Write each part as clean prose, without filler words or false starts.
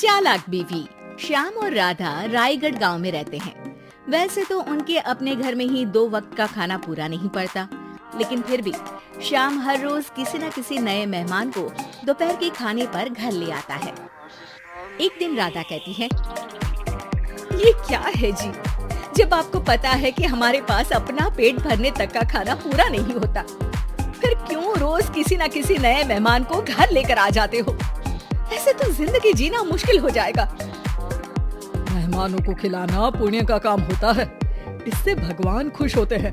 चालाक बीवी। श्याम और राधा रायगढ़ गांव में रहते हैं। वैसे तो उनके अपने घर में ही 2 वक्त का खाना पूरा नहीं पड़ता, लेकिन फिर भी श्याम हर रोज किसी न किसी नए मेहमान को दोपहर के खाने पर घर ले आता है। एक दिन राधा कहती है, ये क्या है जी, जब आपको पता है कि हमारे पास अपना पेट भरने तक का खाना पूरा नहीं होता, फिर क्यों रोज किसी न किसी नए मेहमान को घर लेकर आ जाते हो? ऐसे तो जिंदगी जीना मुश्किल हो जाएगा। मेहमानों को खिलाना पुण्य का काम होता है, इससे भगवान खुश होते हैं।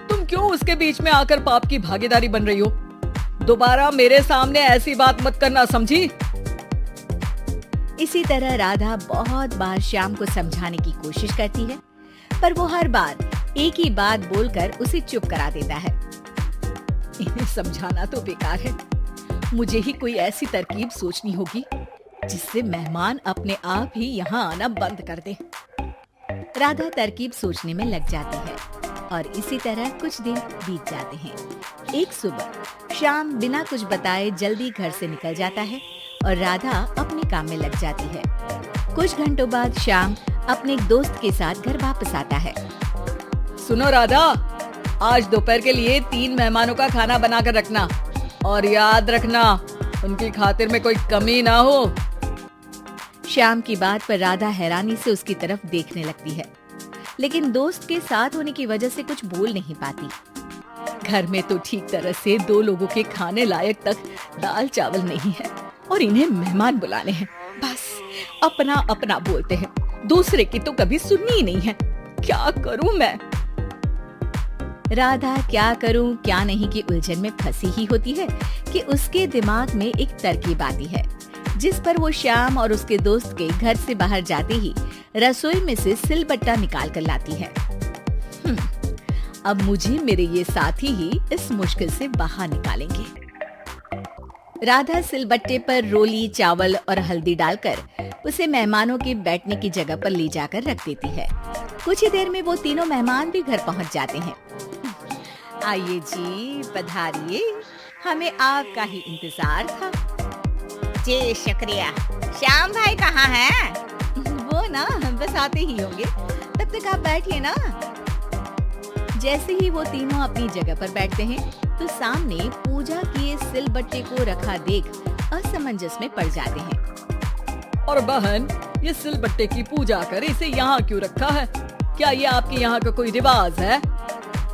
तुम क्यों उसके बीच में आकर पाप की भागीदारी बन रही हो? दोबारा मेरे सामने ऐसी बात मत करना, समझी? इसी तरह राधा बहुत बार श्याम को समझाने की कोशिश करती है, पर वो हर बार एक ही बात बोलकर उसे चुप करा देता है। इन्हें समझाना तो बेकार है, मुझे ही कोई ऐसी तरकीब सोचनी होगी जिससे मेहमान अपने आप ही यहाँ आना बंद कर दे। राधा तरकीब सोचने में लग जाती है और इसी तरह कुछ दिन बीत जाते हैं। एक सुबह श्याम बिना कुछ बताए जल्दी घर से निकल जाता है और राधा अपने काम में लग जाती है। कुछ घंटों बाद श्याम अपने एक दोस्त के साथ घर वापस आता है। सुनो राधा, आज दोपहर के लिए 3 मेहमानों का खाना बनाकर रखना और याद रखना उनकी खातिर में कोई कमी ना हो। श्याम की बात पर राधा हैरानी से उसकी तरफ देखने लगती है, लेकिन दोस्त के साथ होने की वजह से कुछ बोल नहीं पाती। घर में तो ठीक तरह से 2 लोगों के खाने लायक तक दाल चावल नहीं है और इन्हें मेहमान बुलाने हैं। बस अपना अपना बोलते हैं, दूसरे की तो कभी सुननी ही नहीं है। क्या करूं मैं? राधा क्या करूं क्या नहीं की उलझन में फंसी ही होती है कि उसके दिमाग में एक तरकीब आती है, जिस पर वो श्याम और उसके दोस्त के घर से बाहर जाते ही रसोई में से सिलबट्टा निकाल कर लाती है। अब मुझे मेरे ये साथी ही इस मुश्किल से बाहर निकालेंगे। राधा सिलबट्टे पर रोली, चावल और हल्दी डालकर उसे मेहमानों के बैठने की जगह पर ले जाकर रख देती है। कुछ ही देर में वो तीनों मेहमान भी घर पहुंच जाते हैं। आइए जी, पधारिए, हमें आपका ही इंतजार था। जी शुक्रिया। श्याम भाई कहाँ हैं? वो ना बस आते ही होंगे, तब तक आप बैठिए ना। जैसे ही वो तीनों अपनी जगह पर बैठते हैं तो सामने पूजा किए सिलबट्टे को रखा देख असमंजस में पड़ जाते हैं। और बहन, ये सिलबट्टे की पूजा कर इसे यहाँ क्यों रखा है? क्या ये आपके यहाँ का कोई रिवाज है?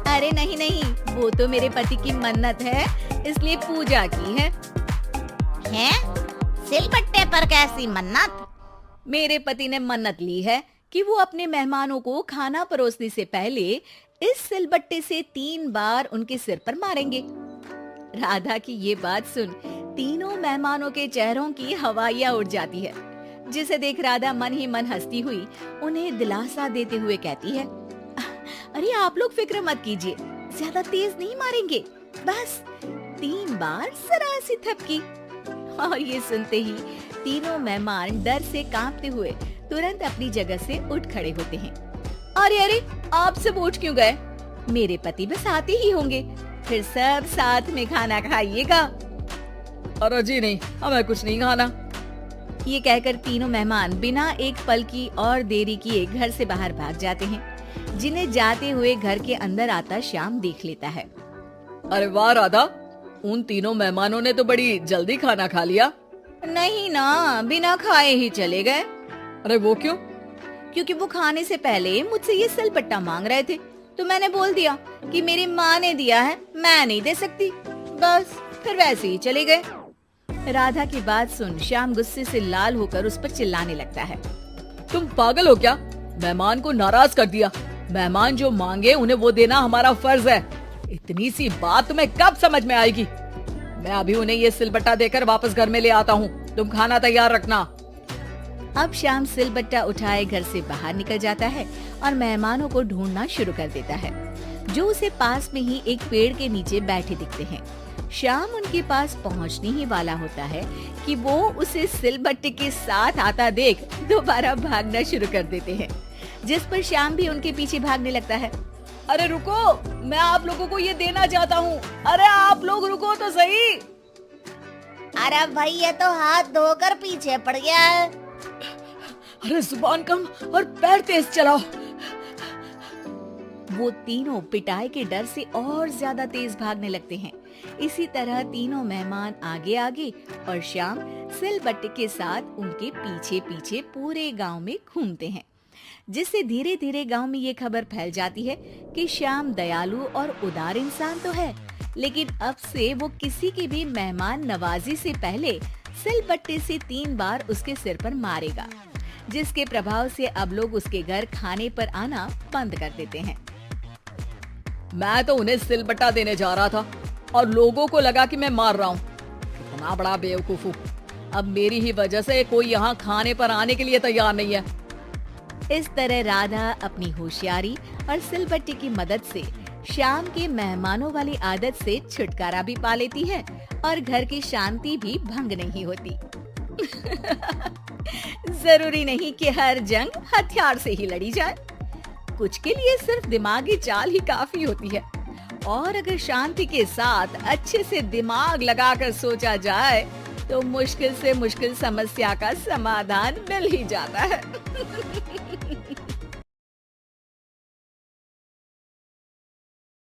अरे नहीं नहीं, वो तो मेरे पति की मन्नत है, इसलिए पूजा की है। हैं? सिलबट्टे पर कैसी मन्नत? मेरे पति ने मन्नत ली है कि वो अपने मेहमानों को खाना परोसने से पहले इस सिलबट्टे से 3 बार उनके सिर पर मारेंगे। राधा की ये बात सुन तीनों मेहमानों के चेहरों की हवाइयां उड़ जाती है, जिसे देख राधा मन ही मन हंसती हुई उन्हें दिलासा देते हुए कहती है, अरे आप लोग फिक्र मत कीजिए, ज्यादा तेज नहीं मारेंगे, बस 3 बार जरा सी थपकी। और ये सुनते ही तीनों मेहमान डर से कांपते हुए तुरंत अपनी जगह से उठ खड़े होते हैं। अरे अरे, आप सब उठ क्यों गए? मेरे पति बस आते ही होंगे, फिर सब साथ में खाना खाइएगा। अरे जी नहीं, हमें कुछ नहीं खाना। ये कहकर तीनों मेहमान बिना एक पल की और देरी किए घर से बाहर भाग जाते हैं, जिन्हें जाते हुए घर के अंदर आता श्याम देख लेता है। अरे वाह राधा, उन तीनों मेहमानों ने तो बड़ी जल्दी खाना खा लिया। नहीं ना, बिना खाए ही चले गए। अरे वो क्यों? क्योंकि वो खाने से पहले मुझसे ये सिलबट्टा मांग रहे थे, तो मैंने बोल दिया कि मेरी माँ ने दिया है, मैं नहीं दे सकती। बस फिर वैसे ही चले गए। राधा की बात सुन श्याम गुस्से से लाल होकर उस पर चिल्लाने लगता है। तुम पागल हो क्या? मेहमान को नाराज कर दिया। मेहमान जो मांगे उन्हें वो देना हमारा फर्ज है। इतनी सी बात तुम्हें कब समझ में आएगी? मैं अभी उन्हें ये सिलबट्टा देकर वापस घर में ले आता हूँ, तुम खाना तैयार रखना। अब श्याम सिलबट्टा उठाए घर से बाहर निकल जाता है और मेहमानों को ढूंढना शुरू कर देता है, जो उसे पास में ही एक पेड़ के नीचे बैठे दिखते हैं। श्याम उनके पास पहुंचने ही वाला होता है कि वो उसे सिलबट्टे के साथ आता देख दोबारा भागना शुरू कर देते हैं, जिस पर श्याम भी उनके पीछे भागने लगता है। अरे रुको, मैं आप लोगों को ये देना चाहता हूँ। अरे आप लोग रुको तो सही। अरे भाई, ये तो हाथ धोकर पीछे पड़ गया है। अरे जुबान कम और पैर तेज चलाओ। वो तीनों पिटाई के डर से और ज्यादा तेज भागने लगते हैं। इसी तरह तीनों मेहमान आगे आगे और श्याम सिलबट्टे के साथ उनके पीछे पीछे पूरे गांव में घूमते हैं, जिससे धीरे धीरे गांव में ये खबर फैल जाती है कि श्याम दयालु और उदार इंसान तो है, लेकिन अब से वो किसी की भी मेहमान नवाजी से पहले सिलबट्टे से 3 बार उसके सिर पर मारेगा, जिसके प्रभाव से अब लोग उसके घर खाने पर आना बंद कर देते हैं। मैं तो उन्हें सिलबट्टा देने जा रहा था और लोगों को लगा कि मैं मार रहा हूँ। कितना बड़ा बेवकूफ हूँ। अब मेरी ही वजह से कोई यहाँ खाने पर आने के लिए तैयार नहीं है। इस तरह राधा अपनी होशियारी और सिलबट्टे की मदद से श्याम के मेहमानों वाली आदत से छुटकारा भी पा लेती है और घर की शांति भी भंग नहीं होती। जरूरी नहीं कि हर जंग हथियार से ही लड़ी जाए, कुछ के लिए सिर्फ दिमागी चाल ही काफी होती है, और अगर शांति के साथ अच्छे से दिमाग लगाकर सोचा जाए तो मुश्किल से मुश्किल समस्या का समाधान मिल ही जाता है।